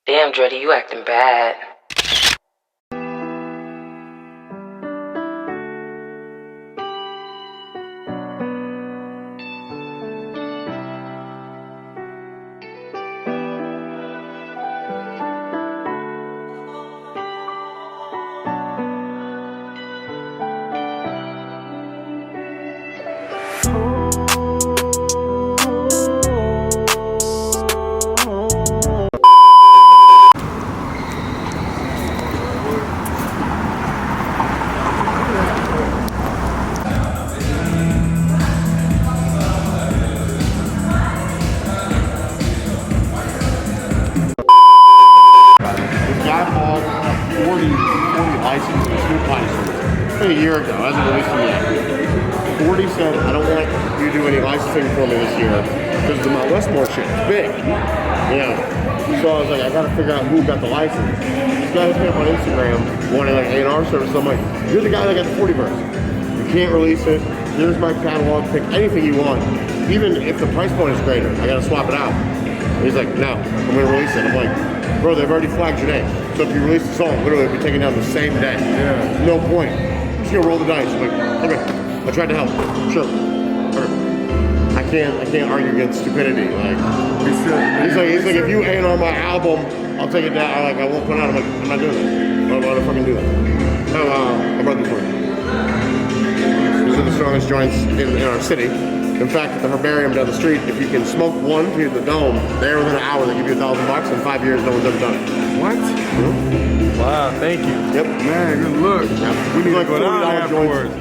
Damn, Dreddy, you acting bad. A year ago, hasn't released them yet. 40 said, I don't want you to do any licensing for me this year because the Mount Westmore shit is big. Yeah. So I was like, I gotta figure out who got the license. This guy hit me up on Instagram wanting like A&R service. I'm like, you're the guy that got the 40 verse. You can't release it. Here's my catalog. Pick anything you want. Even if the price point is greater, I gotta swap it out. And he's like, no, I'm gonna release it. I'm like, bro, they've already flagged your name. So if you release the song, literally it'll be taken down the same day. Yeah. No point. Just gonna roll the dice. I'm like, okay, I tried to help. Sure. I can't argue against stupidity. Like he's like, if you A&R my album, I'll take it down. I won't put it out. I'm like, I'm not doing that. Why would I fucking do that? I brought this one. These are the strongest joints in our city. In fact, at the herbarium down the street, if you can smoke one to the dome, there within an hour they give you $1,000. In 5 years, no one's ever done it. What? Mm-hmm. Wow, thank you. Yep. Man, good look. Yeah. We need like $40 joints.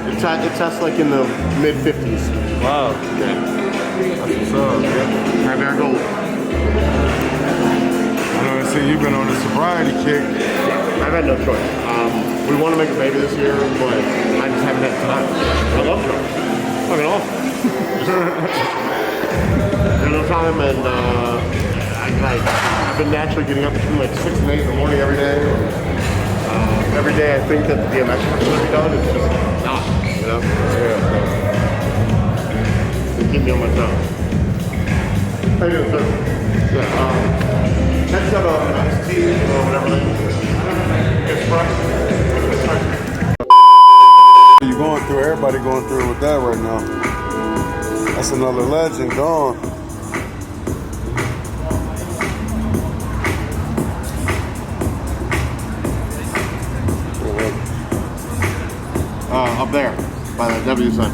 It tests like in the mid-50s. Wow. Yeah. That's what's up. Yep. Herbarium gold. I know I see you've been on a sobriety kick. I've had no choice. We want to make a baby this year, but I just haven't had time. I love drugs. Fucking awesome. There's no time, and I've been naturally getting up between like 6 and 8 in the morning every day. Every day I think that the DMX is going to be done. It's just not, you know? Yeah. It keeps me on my toes. How you doing, sir? Yeah. Next up, an iced tea or whatever they express. You going through, everybody going through it with that right now. That's another legend gone. Up there, by the W sign.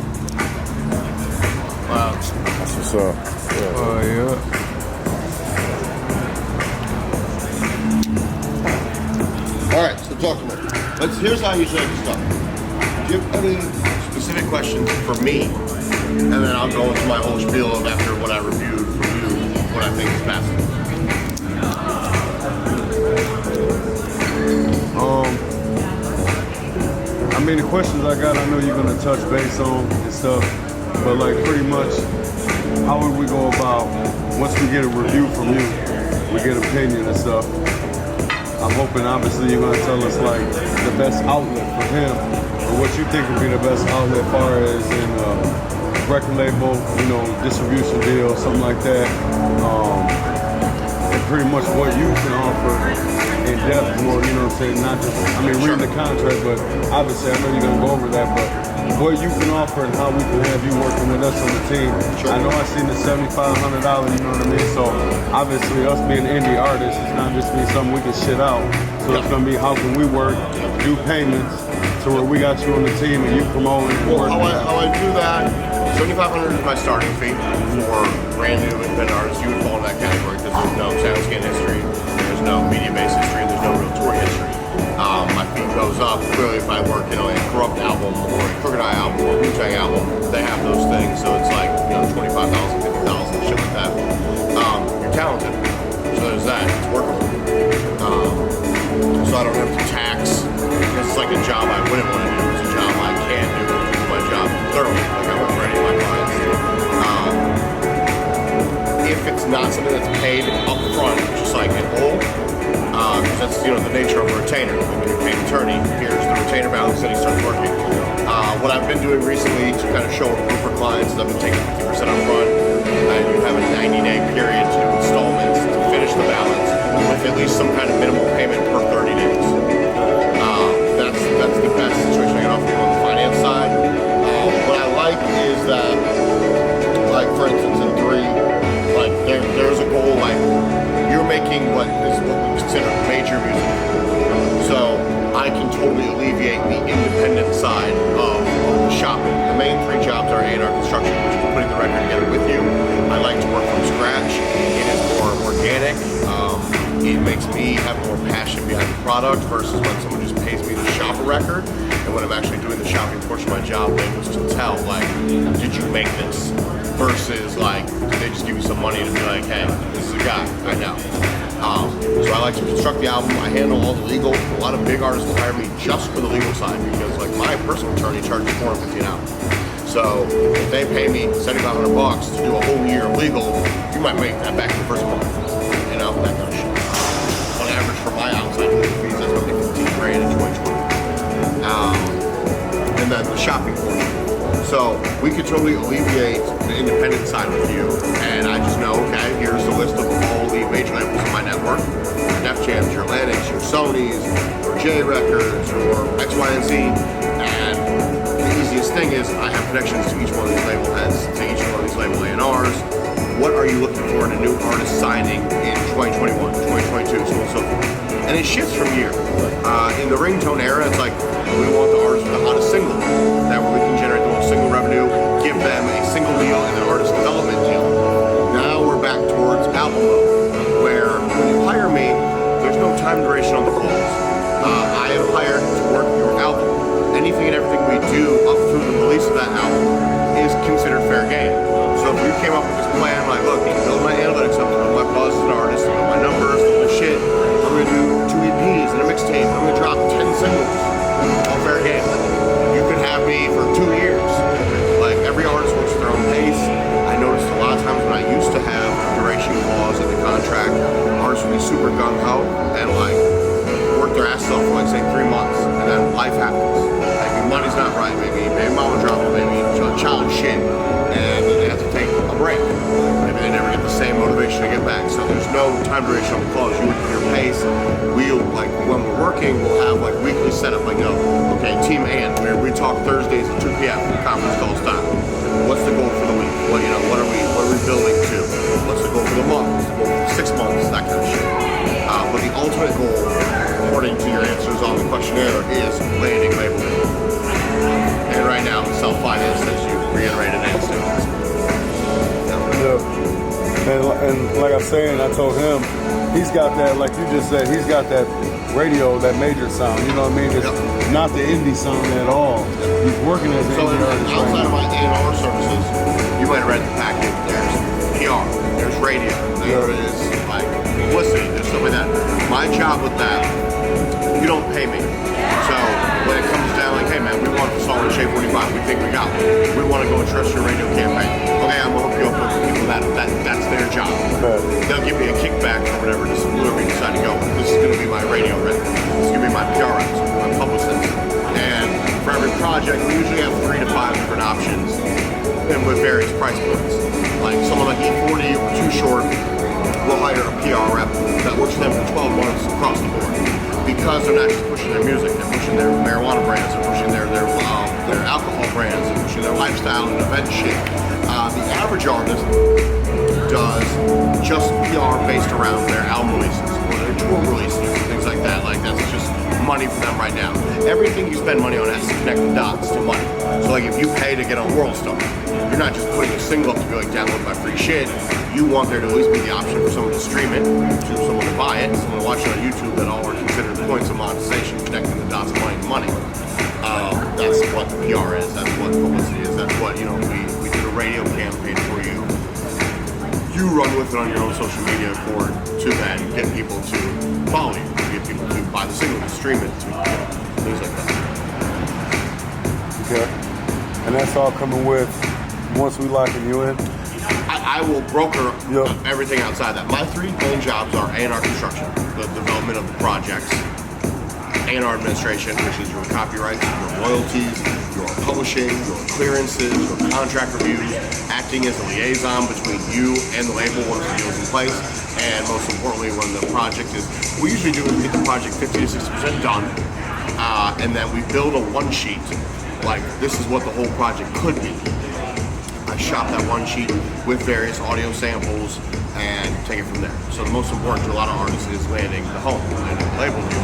Wow. That's what's up. Yeah. Oh, yeah. Alright, so talk to me. Here's how I usually do stuff. Do you have any specific questions for me? And then I'll go into my whole spiel of after what I reviewed for you, what I think is best. I mean, the questions I got, I know you're gonna touch base on and stuff, but like pretty much, how would we go about, once we get a review from you, we get opinion and stuff, I'm hoping obviously you're gonna tell us like the best outlet for him, or what you think would be the best outlet as far as in record label, you know, distribution deal, something like that. And pretty much what you can offer in depth more, you know what I'm saying, not just, I mean, reading the contract, but obviously I know you're gonna go over that, but what you can offer and how we can have you working with us on the team. Sure. I know I seen the $7,500, you know what I mean? So obviously us being indie artists, it's not just being something we can shit out. So it's gonna be how can we work, do payments, to where we got you on the team and you promoting and working. How I do that, $7,500 is my starting fee for brand new independent artists. You would fall in that category because there's no SoundScan history, there's no media-based history, there's no real tour history. My fee goes up clearly if I work in a Corrupt album or a Crooked Eye album or a Wu-Tang album. They have those things, so it's like, you know, $25,000, $50,000, shit like that. You're talented, so there's that. It's workable. So I don't have to tax, because it's like a job I wouldn't want to do. It's a job I can do. It's my job thoroughly, like I work for any of my clients. If it's not something that's paid up front, just like in whole, because that's, you know, the nature of a retainer. When you're paid attorney, here's the retainer balance, and he starts working. What I've been doing recently to kind of show a proof for clients is I've been taking 50% up front, and you have a 90-day period to do installments totally alleviate the independent side of the shopping. The main 3 jobs are A&R construction, which is putting the record together with you. I like to work from scratch. It is more organic. It makes me have more passion behind the product versus when someone just pays me to shop a record. And when I'm actually doing the shopping portion of my job, I'm able to tell, like, did you make this? Versus, like, did they just give you some money to be like, hey, this is a guy, I know. So I like to construct the album. I handle all the legal. A lot of big artists will hire me just for the legal side because, like, my personal attorney charges $450 an hour. So if they pay me $7,500 to do a whole year of legal, you might make that back in the first month. You know, that kind of shit. On average, for my outside legal fees, that's about $15,000 in 2020. And then the shopping portion. So we could totally alleviate the independent side with you, and I just know, okay, here's the list of all the major labels in my network: your Def Jams, your Atlantics, your Sonys, your J Records, or X, Y, and Z. And the easiest thing is I have connections to each one of these label heads, to each one of these label A&Rs. What are you looking for in a new artist signing in 2021, 2022, so on and so forth? And it shifts from year. In the ringtone era, it's like we want the artist with the hottest single. That way we can generate the most single revenue, give them a single deal and an artist development deal. Now we're back towards album mode, where when you hire me, there's no time duration on the calls. I am hired to work your album. Anything and everything we do up through the release of that album is considered fair game. So if you came up with this plan, like, look, you can build my analytics up, build my buzz as an artist, build my numbers, build my shit, I'm gonna do 2 EPs and a mixtape, I'm gonna drop 10 singles. All fair game. You could have me for 2 years. Like, every artist works at their own pace. I noticed a lot of times when I used to have a duration clause in the contract, artists would be super gung-ho and, like, work their asses off for, like, say, 3 months, and then life happens. Maybe money's not right, maybe mama drama, maybe child shit, and they have to take a break. Maybe they never get the same motivation to get back. So there's no time duration on the clause. You work at your pace. We'll, like, when we're working, we'll have, like, weekly setup. Like, no, okay, Team Antt, we talk Thursdays at 2 p.m. Conference call style. What's the goal for the week? Well, you know, what are we building to? What's the goal for the month? What's the goal for 6 months? That kind of shit. But the ultimate goal, according to your answers on the questionnaire, is landing label. And right now, self-finance, as you reiterated, Antt. Yeah. And like I was saying, I told him, he's got that, like you just said, he's got that radio, that major sound, you know what I mean? It's not the indie sound at all. He's working as an indie artist. Outside of my A&R services, you might have read the package. There's PR, there's radio, there is, like, publicity, there's stuff like that. My job with that, you don't pay me. So when it comes down, like, hey man, we want the song in Shape 45, we think we got it. We want to go and trust your radio campaign. Okay, I'm gonna hook you up with people that's their job. They'll give me a kickback or whatever, just whoever you decide to go with. This is gonna be my radio rep. This is gonna be my PR rep, my publicist. And for every project, we usually have 3 to 5 different options, and with various price points. Like someone like E40 or Too Short will hire a PR rep that works for them for 12 months across the board. Because they're not just pushing their music, they're pushing their marijuana brands, they're pushing their alcohol brands, they're pushing their lifestyle and event shit. The average artist does just PR based around their album releases or their tour releases and things like that. Like, that's just money for them right now. Everything you spend money on has to connect the dots to money. So like if you pay to get on World Star, you're not just putting a single up to be like, download my free shit. You want there to at least be the option for someone to stream it, to someone to buy it, someone to watch it on YouTube. That all are considered points of monetization, connecting the dots of money to money. That's what PR is. That's what publicity is. That's what, you know, we did a radio campaign for you. You run with it on your own social media for to then get people to follow you, to get people to buy the single, to stream it, to, you know, things like that. Okay. And that's all coming with once we locking you in? I will broker everything outside that. My 3 main jobs are A&R construction, the development of the projects, A&R administration, which is your copyrights, your royalties, your publishing, your clearances, your contract reviews, acting as a liaison between you and the label once the deal is in place, and most importantly, when the project is, we usually do is get the project 50 to 60% done, and then we build a one sheet, like this is what the whole project could be. I shop that one sheet with various audio samples and take it from there. So the most important to a lot of artists is landing the home, landing the label deal.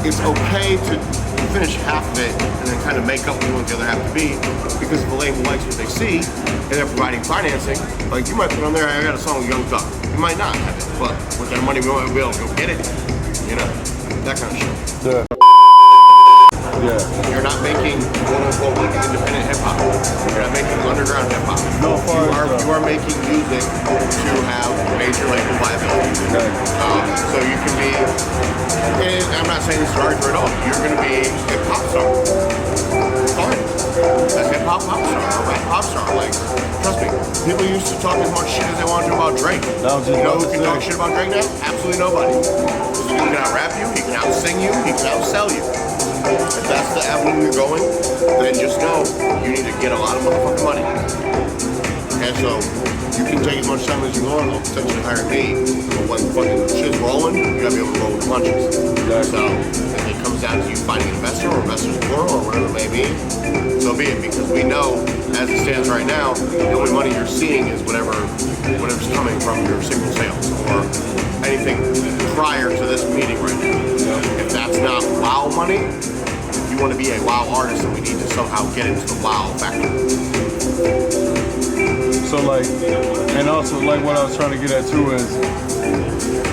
it's okay to finish half of it and then kind of make up what you want the other half to be, because if the label likes what they see and they're providing financing, like you might put on there, I got a song with Young Thug. You might not have it, but with that money we want to be able to go get it, you know, that kind of shit. Yeah. Yeah. You're not making quote unquote like independent hip hop. You're not making underground hip hop. No, you are making music to have major label viability. Okay. So you can be, and I'm not saying this is argument at all. You're going to be a pop star. Fine. A hip hop pop star, a rap pop star. Like, trust me, people used to talk as much shit as they wanted to about Drake. You know who can talk shit about Drake now? Absolutely nobody. He can out rap you, he can out sing you, he can outsell you. If that's the avenue you're going, then just know you need to get a lot of motherfucking money. Okay, so you can take as much time as you want, or potentially hire me, but when fucking shit's rolling, you gotta be able to roll with the punches. So if it comes down to you finding an investor or investors plural or whatever it may be, so be it, because we know as it stands right now, the only money you're seeing is whatever's coming from your single sales or anything prior to this meeting right now. If that's not wow money, if you want to be a wow artist, then we need to somehow get into the wow factor. So like, and also like what I was trying to get at too is,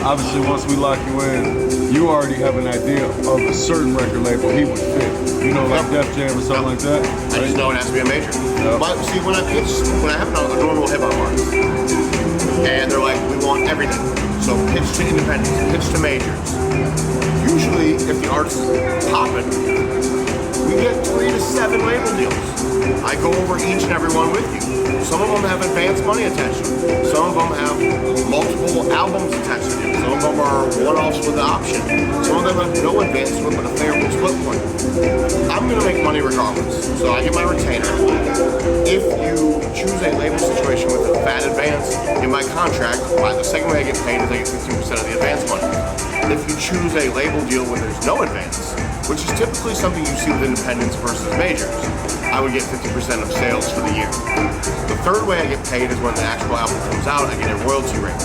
obviously once we lock you in, you already have an idea of a certain record label he would fit. You know, like Def Jam or something like that. I just know it has to be a major. But see, when I have a normal hip hop artist, and they're like, we want everything. So pitch to independents, pitch to majors. Usually, if the artist is popping, we get 3 to 7 label deals. I go over each and every one with you. Some of them have advanced money attached to them. Some of them have multiple albums attached to them. Some of them are one-offs with the option. Some of them have no advance to it, but a favorable split point. I'm gonna make money regardless. So I get my retainer. If you choose a label situation with a fat advance in my contract, the second way I get paid is I get 15% of the advance money. If you choose a label deal where there's no advance, which is typically something you see with independents versus majors, I would get 50% of sales for the year. The third way I get paid is when the actual album comes out, I get a royalty rate.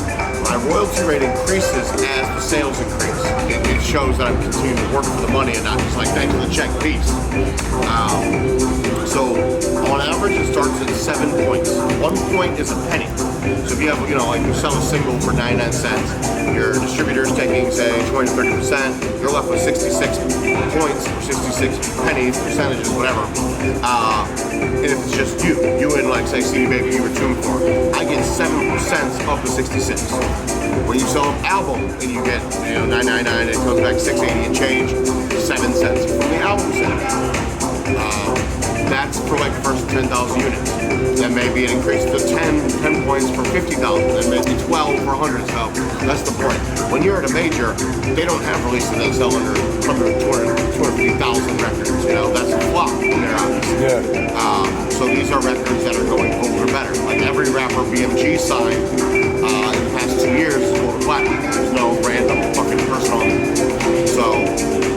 My royalty rate increases as the sales increase. It shows that I'm continuing to work for the money and not just like, thanks for the check, peace. So on average, it starts at 7 points. 1 point is a penny. So if you have, like you sell a single for 99 cents, your distributor's taking, say, 20 to 30%, you're left with 66 points or 66 pennies, percentages, whatever. And if it's just you and like, say, CD Baby, you were tuned for, I get 7% of the 66. When you sell an album and you get, $9.99 and it comes back $6.80 and change, 7 cents from the album sale. That's for like the first 10,000 units. Then maybe it increases to 10 points for 50,000, then maybe 12 for 100. So that's the point. When you're at a major, they don't have releases that sell under 250,000 records. That's a flop in their eyes. Yeah. So these are records that are going gold or better. Like every rapper BMG signed in the past 2 years is gold or platinum. There's no random fucking person on it. So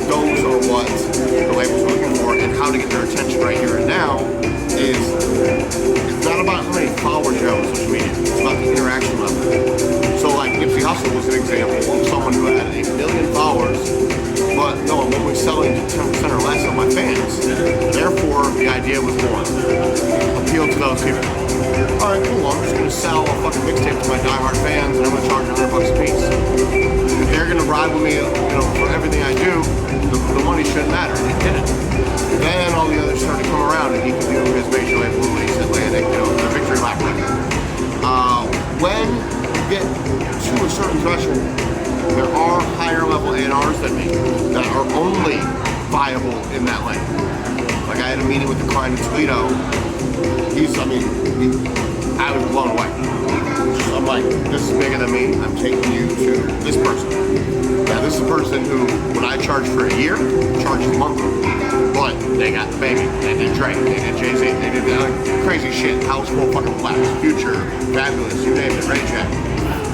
those are what the label's looking for, and how to get their attention right here and now is, it's not about how many followers you have on social media, it's about the interaction level. So like Nipsey Hussle was an example of someone who had 1 million followers, but no, I'm only selling to 10% or less of my fans. Therefore, the idea was one, appeal to those people. Alright, cool, I'm just gonna sell a fucking mixtape to my diehard fans and I'm gonna charge $100 a piece. If they're gonna ride with me, for everything I do, the money shouldn't matter. It didn't. Then all the others started to come around and he could do his major label release, Atlantic, the Victory Lap record. When you get to a certain threshold, there are higher level A&Rs than me that are only viable in that lane. Like I had a meeting with the client in Toledo. I was blown away. I'm like, this is bigger than me. I'm taking you to this person. Now this is a person who, when I charge for a year, charges monthly. But they got the baby, they did Drake, they did Jay-Z, they did crazy shit, House full fucking blacks, Future, Fabulous, you name it, Ray J.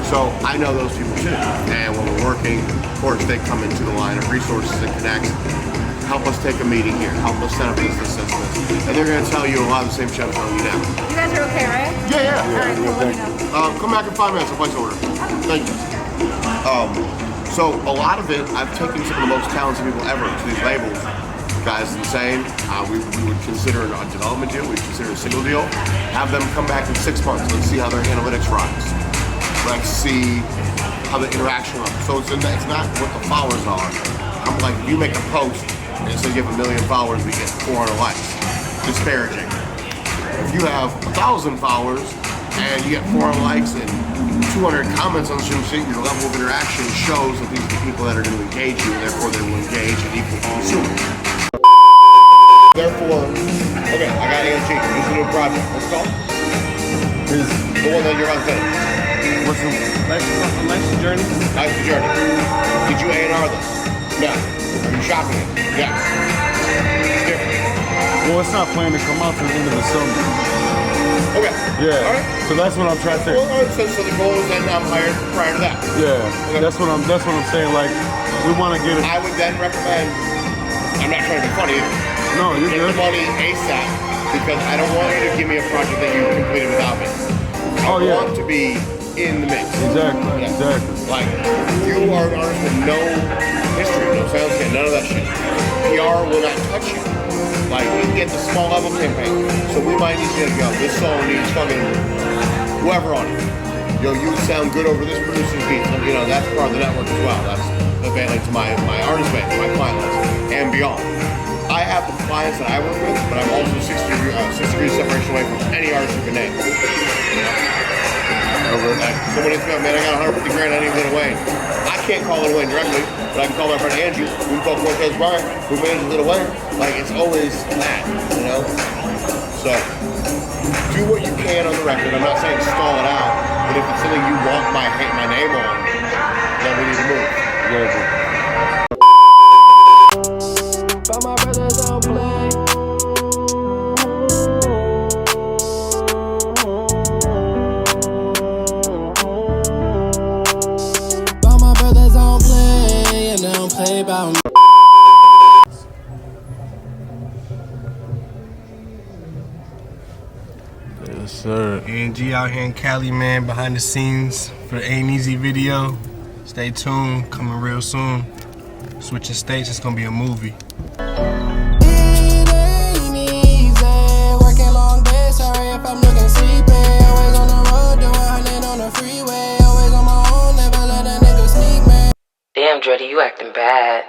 So I know those people too. And when we're working, of course, they come into the line of resources and connects. Help us take a meeting here. Help us set up this. And they're going to tell you a lot of the same shit I'm telling you now. You guys are okay, right? Yeah. All right, cool. Let me know. Come back in 5 minutes. I'll place order. Thank you. So a lot of it, I've taken some of the most talented people ever to these labels. Guys, insane. We would consider a development deal. We'd consider a single deal. Have them come back in 6 months. Let's see how their analytics rise. Let's see how the interaction runs. So it's not what the followers are. I'm like, you make a post and it says you have 1 million followers, we get 400 likes. Disparaging. If you have 1,000 followers and you get 400 likes and 200 comments on some shit, your level of interaction shows that these are the people that are going to engage you, and therefore they will engage and equal consumer. Therefore, okay, I got Antt. This is a new project. What's it called? Is The one that you're on film. what's the life's journey? Life's the journey. Did you A&R this? No. Are you shopping it? Yes. Different. Well, it's not planned to come out till the end of the summer. Okay. Yeah. All right. So that's what I'm trying to say. Well, all right, so the goal is then I'm hired prior to that. Yeah. Okay. That's what I'm saying. Like, we want to get it. I would then recommend, I'm not trying to be funny either. No, you're Get good. the money ASAP because I don't want you to give me a project that you completed without me. I want to be in the mix. Exactly. Yeah. Exactly. Like, you are an artist with no history, no sound kit, none of that shit. PR will not touch you. Like, we can get the small level campaign. So we might need to go, this song needs fucking whoever on it. Yo, you sound good over this producer's beat. You know, that's part of the network as well. That's available to my artist base, my client list, and beyond. I have the clients that I work with, but I'm also 6 degrees separation away from any artist you can name. You know? Like, someone hits me up, man, I got 150 grand, I need Lil Wayne. I can't call Lil Wayne directly, but I can call my friend Angie, who can call Cortez Bryant, who manages Lil Wayne. Like, it's always that, you know? So, do what you can on the record. I'm not saying stall it out, but if it's something you want my name on, then we need to move. Exactly. But my brothers don't play. But my brothers don't play, and they don't play about me. Yes, sir. Antt out here in Cali, man, behind the scenes for the Ain't Easy video. Stay tuned, coming real soon. Switching states, it's gonna be a movie. It ain't easy, working long days, sorry if I'm looking sleepy. Always on the road, doing 100 on the freeway. Always on my own, never let a nigga sneak me. Damn, Dreddy, you acting bad.